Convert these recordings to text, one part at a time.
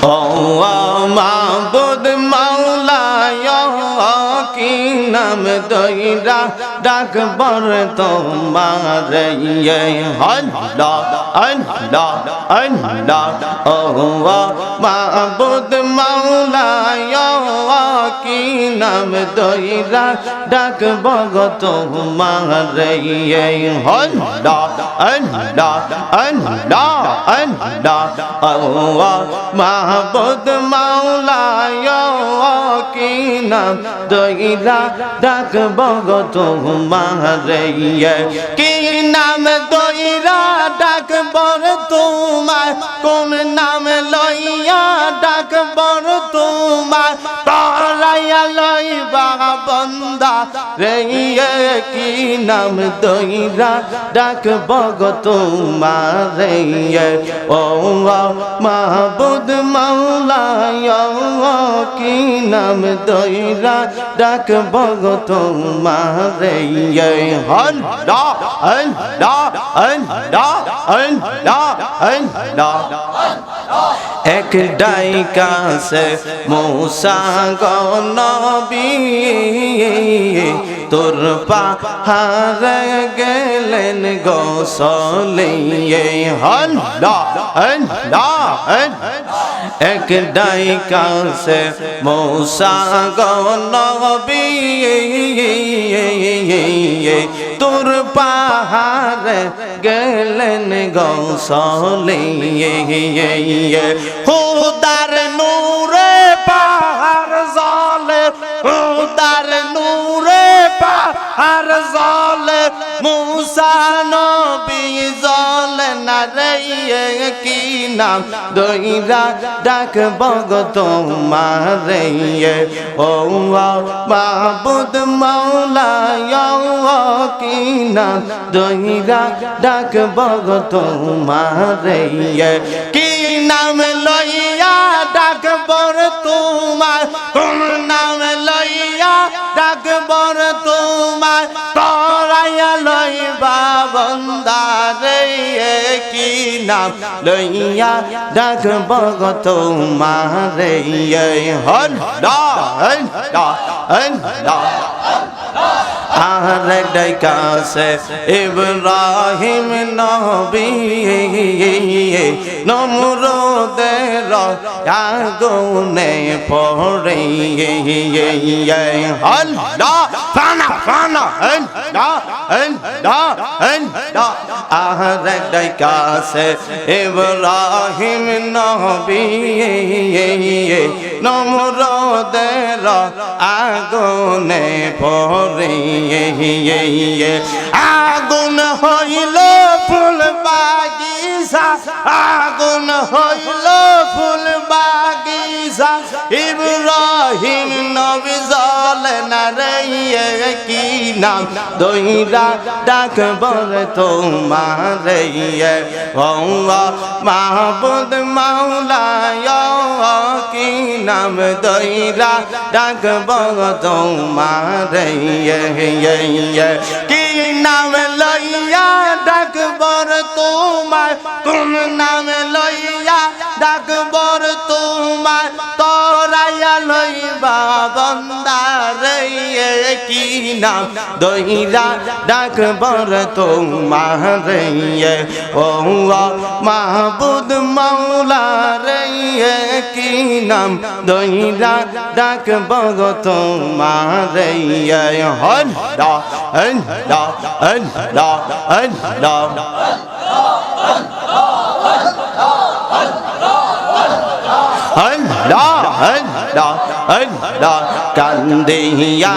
ও মাবুদ মাওলা কি নাম দইরা ডাকবার তোমার আল্লাহ আল্লাহ আল্লাহ ও মাবুদ মাওলা কি নাম দইরা ডাকবার তোমার আল্লাহ আল্লাহ আল্লাহ আল্লাহ ও মাবুদ মাওলা কি নাম দইরা ডাকব তোমার কি নাম দইরা ডাকব তোমার কোন নাম লইয়া ডাকব তোমার তারাইয়া লইবা বন্দা রে কি নাম দইরা ডাকব তোমার ও মাবুদ মাওলা কি নাম দইরা ডাকব তোমার আল্লাহ আল্লাহ আল্লাহ আল্লাহ আল্লাহ এক ডাইকা সে মূসা গো নবী তোর পাহাড়ে গেলেন গোসলে আল্লাহ আল্লাহ এক ডাইকা সে মূসা গো নবী তোর পাহাড়ে গেলেন গোসলে খুদার নূরে পাহাড় জলে খুদার নূরে পাহাড় জলে মূসা নবী জলে না রে কি নাম দইরা ডাকব তোমার ও মাবুদ মাওলা কি নাম দইরা ডাকব তোমার কি নাম লইয়া ডাকব তোমার কোন নাম লইয়া ডাকব তোমার তরাইয়া লইবা বন্দারে কি নাম লইয়া ডাকব তোমার আল্লাহ আল্লাহ আল্লাহ আর ডাইকা সে ইব্রাহিম নবী নমরুদের আগুনে পড়ে আল্লাহ ফানা ফানা আল্লাহ আল্লাহ আল্লাহ আর ডাইকা সে ইব্রাহিম নবী নমরুদের আগুনে পড়ে আগুন হইল ফুল বাগিচা আগুন হইল ফুল বাগিচা ইব্রাহিম নবী জলে না রে কি নাম দইরা ডাকব তোমার ও মাবুদ মাওলা কি নাম দইরা ডাকব তোমার কি নাম লইয়া ডাকবর তোমার কোন নাম লইয়া ডাকবর তোমার তরাইয়া লইবা বন্দারে কি নাম দইরা ডাকবর তোমার ও মাহবুদ মাওলা রে কি নাম দইরা ডাকব তোমার আল্লাহ আল্লাহ আল্লাহ আল্লাহ আল্লাহ আল্লাহ আল্লাহ কান্দিয়া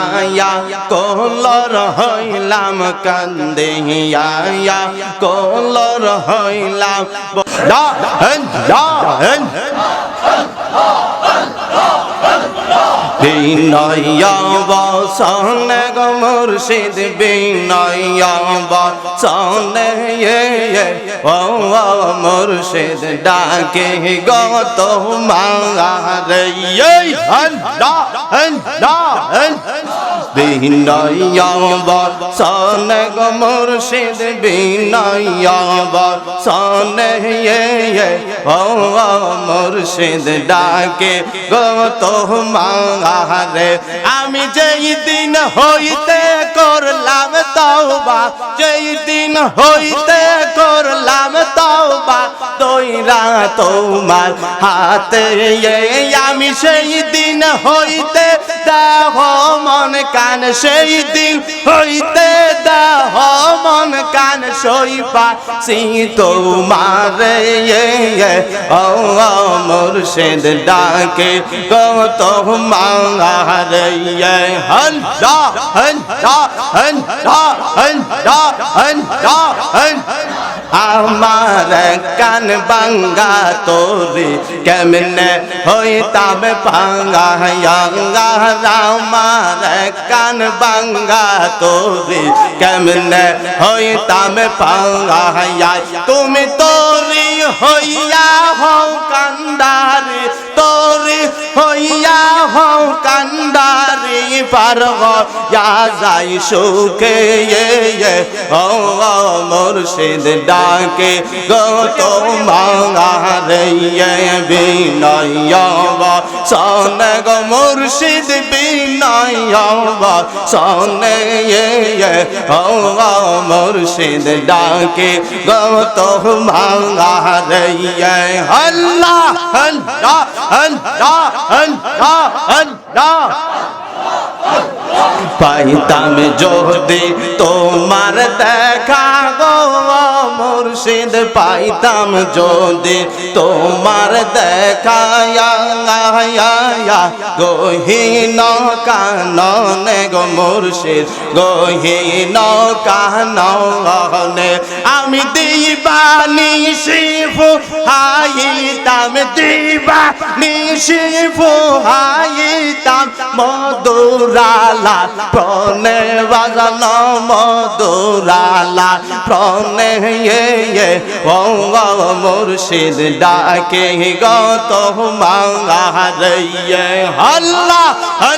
কোলর হইলাম কান্দিয়া কোলর হইলাম বিনয় বসনে গো মুর্শিদ বিনয় বসনে ও মুর্শিদ ডাকে গো তোমার আল্লাহ আল্লাহ বিনয় বসনে গো মুর্শিদ বিনয় বসনে ও মুর্শিদ ডাকে গো তোমারে আমি যেই দিন হইতে করলাম তওবা যেই দিন হইতে করলাম তওবা দইরা তোমার হাতে আমি সেই দিন হইতে দাহ মন কান সেই দিন হইতে দাহ মন কান সইবা সি তোমারে ও মুর্শিদ ডাকে গো তোমারে হল্লা হল্লা হল্লা হল্লা হল্লা আমার কান বাঙ্গা তোরে কেমনে হইতাম পাঙ্গা আমার কান বাঙ্গা তোরে কেমনে হইতাম পাঙ্গা তুমি তোরি হইয়া হও কান্দারি তোরি হইয়া হও কান্দারি পারগ যাই সুখে ও মুর্শিদ ডাকে গো তোমারে বিনয় বসনে গো মুর্শিদ বিনয় বসনে ও মুর্শিদ ডাকে গো তোমারে আল্লাহ আল্লাহ আল্লাহ আল্লাহ আল্লাহ পাইতাম যদি তোমার দেখা গো মুর্শিদ পাইতাম যদি তোমার দেখা গহীন কাননে গো মুর্শিদ গহীন কাননে আমি দিবানি শিফু হাইতাম দিবানি শিফু হাইতাম মধুরালা প্রণে বাজানো মধুরালা প্রণে ও মুর্শিদ ডাকে গো তোমারে আল্লাহ।